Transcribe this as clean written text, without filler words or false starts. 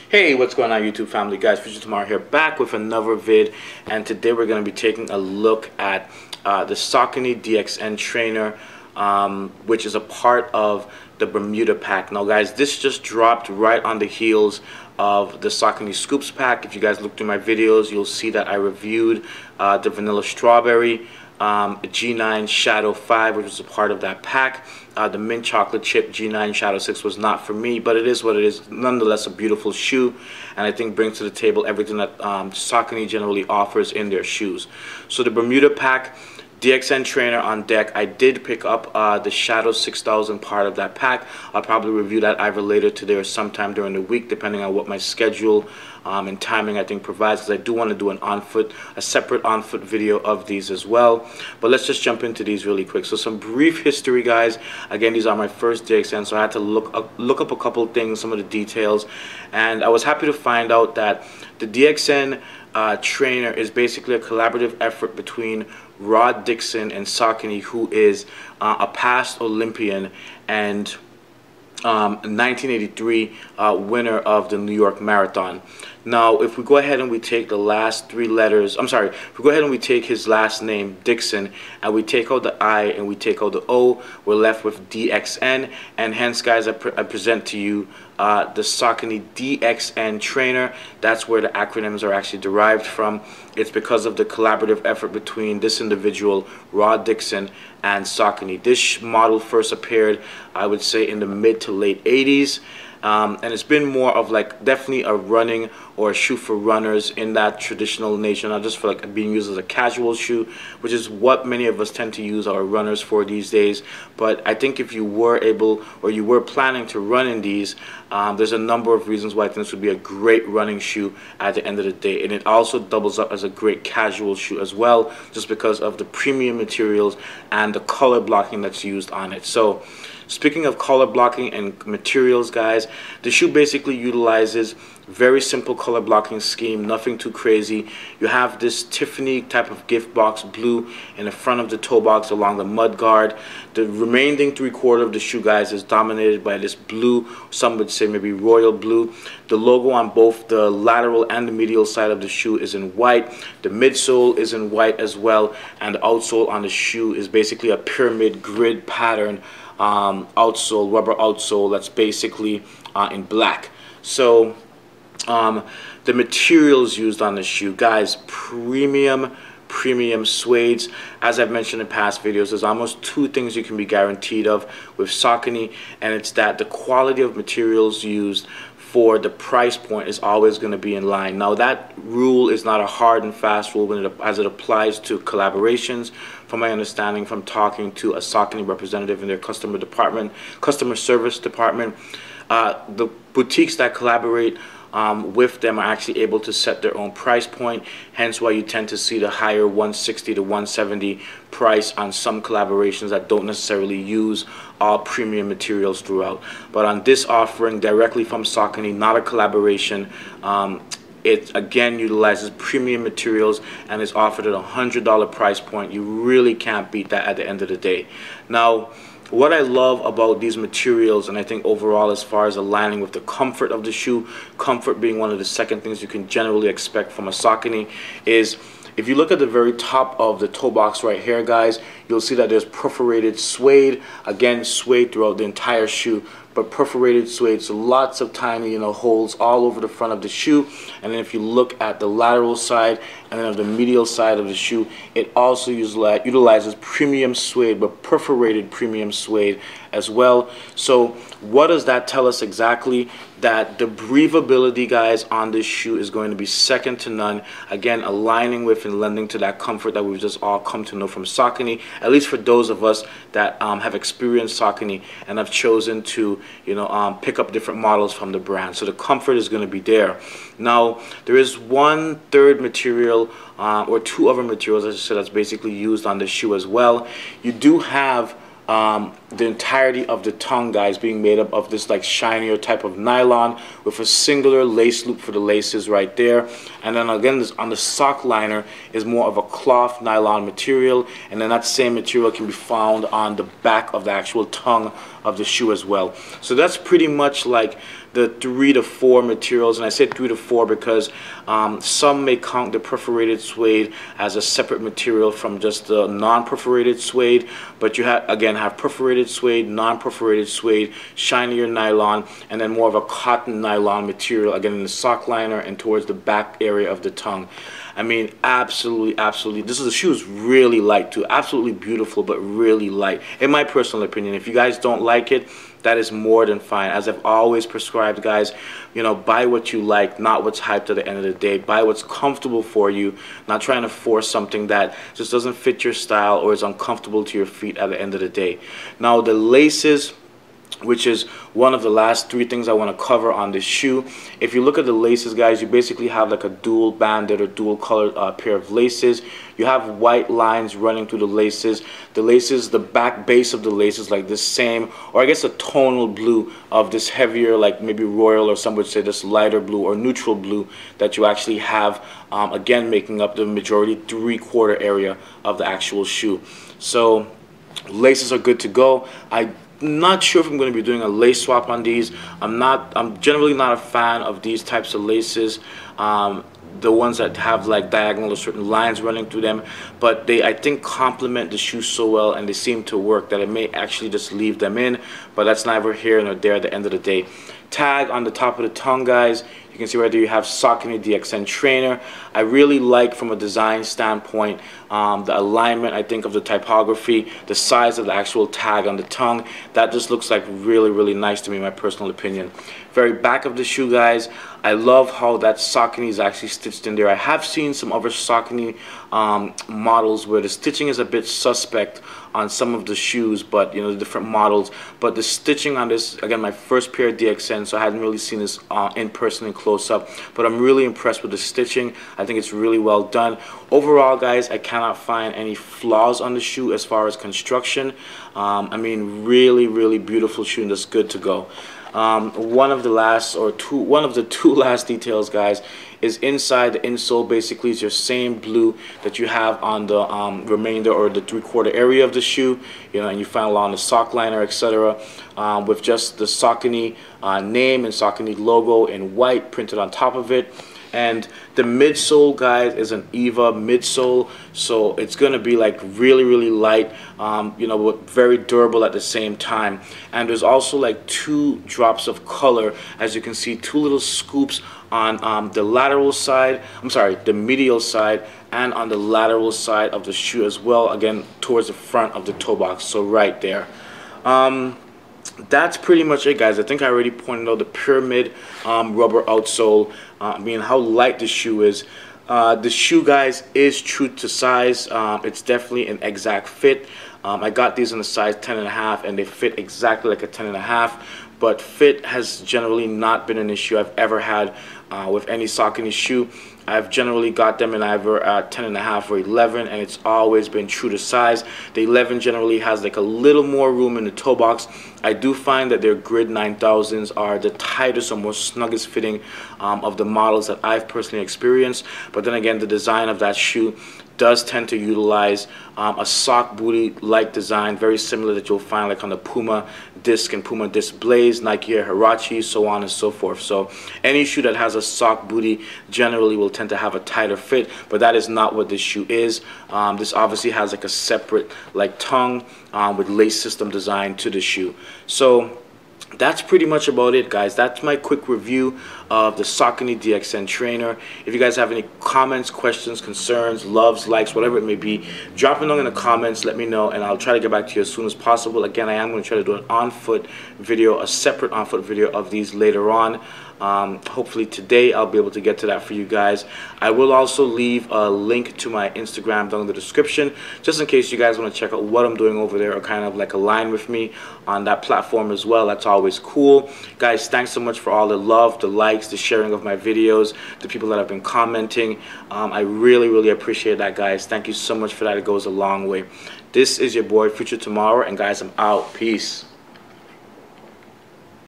Hey, what's going on YouTube family, guys? Future Tomorrow here, back with another vid, and today we're going to be taking a look at the Saucony DXN trainer, which is a part of the Bermuda pack. Now guys, this just dropped right on the heels of the Saucony Scoops pack. If you guys look through my videos, you'll see that I reviewed the Vanilla Strawberry, G9 Shadow 5, which was a part of that pack. The Mint Chocolate Chip G9 Shadow 6 was not for me, but it is what it is. Nonetheless, a beautiful shoe, and I think brings to the table everything that Saucony generally offers in their shoes. So the Bermuda pack, DXN trainer on deck. I did pick up the Shadow 6000 part of that pack. I'll probably review that either later today or sometime during the week, depending on what my schedule and timing I think provides, because I do want to do a separate on-foot video of these as well. But let's just jump into these really quick. So some brief history, guys. Again, these are my first DXN, so I had to look up a couple of things, some of the details, and I was happy to find out that the DXN trainer is basically a collaborative effort between Rod Dixon and Saucony, who is a past Olympian and 1983 winner of the New York Marathon. Now, if we go ahead and we take the last three letters, if we go ahead and we take his last name, Dixon, and we take out the I and we take out the O, we're left with DXN, and hence, guys, I present to you the Saucony DXN trainer. That's where the acronyms are actually derived from. It's because of the collaborative effort between this individual, Rod Dixon, and Saucony. This model first appeared, I would say, in the mid to late 80s. And it's been more of like definitely a running or a shoe for runners in that traditional nature, not just for like being used as a casual shoe, which is what many of us tend to use our runners for these days. But I think if you were able, or you were planning to run in these, there's a number of reasons why I think this would be a great running shoe at the end of the day. And it also doubles up as a great casual shoe as well, just because of the premium materials and the color blocking that's used on it. So speaking of color blocking and materials, guys, the shoe basically utilizes very simple color blocking scheme, nothing too crazy. You have this Tiffany type of gift box blue in the front of the toe box along the mud guard. The remaining 3/4 of the shoe, guys, is dominated by this blue, some would say maybe royal blue. The logo on both the lateral and the medial side of the shoe is in white. The midsole is in white as well, and the outsole on the shoe is basically a pyramid grid pattern outsole, rubber outsole, that's basically in black. So the materials used on the shoe, guys, premium suedes. As I've mentioned in past videos, there's almost two things you can be guaranteed of with Saucony, and it's that the quality of materials used for the price point is always going to be in line. Now, that rule is not a hard and fast rule as it applies to collaborations. From my understanding, from talking to a Saucony representative in their customer service department, the boutiques that collaborate with them are actually able to set their own price point, hence why you tend to see the higher 160 to 170 price on some collaborations that don't necessarily use all premium materials throughout. But on this offering directly from Saucony, not a collaboration, it again utilizes premium materials and is offered at a $100 price point. You really can't beat that at the end of the day. Now, what I love about these materials, and I think overall as far as aligning with the comfort of the shoe, comfort being one of the second things you can generally expect from a Saucony, is if you look at the very top of the toe box right here, guys, you'll see that there's perforated suede. Again, suede throughout the entire shoe, but perforated suede, so lots of tiny, holes all over the front of the shoe. And then if you look at the lateral side and then of the medial side of the shoe, it also utilizes premium suede, but perforated premium suede as well. So what does that tell us exactly? That the breathability, guys, on this shoe is going to be second to none. Again, aligning with and lending to that comfort that we've just all come to know from Saucony, at least for those of us that have experienced Saucony and have chosen to pick up different models from the brand. So the comfort is going to be there. Now, there is one third material or two other materials, as I said, that's basically used on the shoe as well. You do have the entirety of the tongue, guys, being made up of this like shinier type of nylon with a singular lace loop for the laces right there. And then again, this on the sock liner is more of a cloth nylon material, and then that same material can be found on the back of the actual tongue of the shoe as well. So that's pretty much like the 3 to 4 materials, and I said 3 to 4 because some may count the perforated suede as a separate material from just the non-perforated suede, but you have perforated suede, non-perforated suede, shinier nylon, and then more of a cotton nylon material again in the sock liner and towards the back area of the tongue. I mean, absolutely. This shoe is really light too. Absolutely beautiful, but really light. In my personal opinion, if you guys don't like it, that is more than fine. As I've always prescribed, guys, you know, buy what you like, not what's hyped at the end of the day. Buy what's comfortable for you, not trying to force something that just doesn't fit your style or is uncomfortable to your feet at the end of the day. Now, the laces, which is one of the last 3 things I want to cover on this shoe. If you look at the laces, guys, you basically have like a dual banded or dual colored pair of laces. You have white lines running through the laces. The laces, the back base of the laces, like this same, or I guess a tonal blue of this heavier, like maybe royal, or some would say this lighter blue or neutral blue that you actually have, again, making up the majority 3/4 area of the actual shoe. So laces are good to go. I'm not sure if I'm going to be doing a lace swap on these. I'm generally not a fan of these types of laces, the ones that have like diagonal or certain lines running through them, but they, I think, complement the shoe so well and they seem to work that I may actually just leave them in, but that's neither here nor there at the end of the day. Tag on the top of the tongue, guys. You can see right there you have Saucony DXN trainer. I really like, from a design standpoint, the alignment, I think, of the typography, the size of the actual tag on the tongue. That just looks like really nice to me, in my personal opinion. Very back of the shoe, guys, I love how that Saucony is actually stitched in there. I have seen some other Saucony models where the stitching is a bit suspect on some of the shoes, but you know, the different models, but the stitching on this, again, my first pair of DXN, so I hadn't really seen this in person and close up, but I'm really impressed with the stitching. I think it's really well done. Overall, guys, I cannot find any flaws on the shoe as far as construction. I mean, really beautiful shoe, and that's good to go. One of the two last details, guys, is inside the insole. Basically, it's your same blue that you have on the remainder or the 3/4 area of the shoe, you know, and you find along the sock liner, etc., with just the Saucony name and Saucony logo in white printed on top of it. And the midsole, guys, is an EVA midsole, so it's gonna be like really light, you know, but very durable at the same time. And there's also like 2 drops of color, as you can see, 2 little scoops on the lateral side, the medial side, and on the lateral side of the shoe as well, again towards the front of the toe box, so right there. That's pretty much it, guys. I think I already pointed out the pyramid rubber outsole, meaning how light the shoe is. The shoe, guys, is true to size. It's definitely an exact fit. I got these in a size 10.5, and they fit exactly like a 10.5. But fit has generally not been an issue I've ever had with any Saucony shoe. I've generally got them in either 10.5 or 11, and it's always been true to size. The 11 generally has like a little more room in the toe box. I do find that their Grid 9000s are the tightest or most snuggest fitting of the models that I've personally experienced. But then again, the design of that shoe does tend to utilize a sock booty like design, very similar that you'll find like on the Puma Disc and Puma Disc Blaze, Nike Air Huarache, so on and so forth. So any shoe that has a sock booty generally will tend to have a tighter fit, but that is not what this shoe is. This obviously has like a separate like tongue with lace system design to the shoe. So that's pretty much about it, guys. That's my quick review of the Saucony DXN trainer. If you guys have any comments, questions, concerns, loves, likes, whatever it may be, drop it down in the comments. Let me know, and I'll try to get back to you as soon as possible. Again, I am going to try to do an on-foot video, a separate on-foot video of these later on. Hopefully today I'll be able to get to that for you guys. I will also leave a link to my Instagram down in the description, just in case you guys want to check out what I'm doing over there or kind of like align with me on that platform as well. That's always always cool. Guys, thanks so much for all the love, the likes, the sharing of my videos, the people that have been commenting. I really appreciate that, guys. Thank you so much for that. It goes a long way. This is your boy Future Tomorrow, and guys, I'm out. Peace.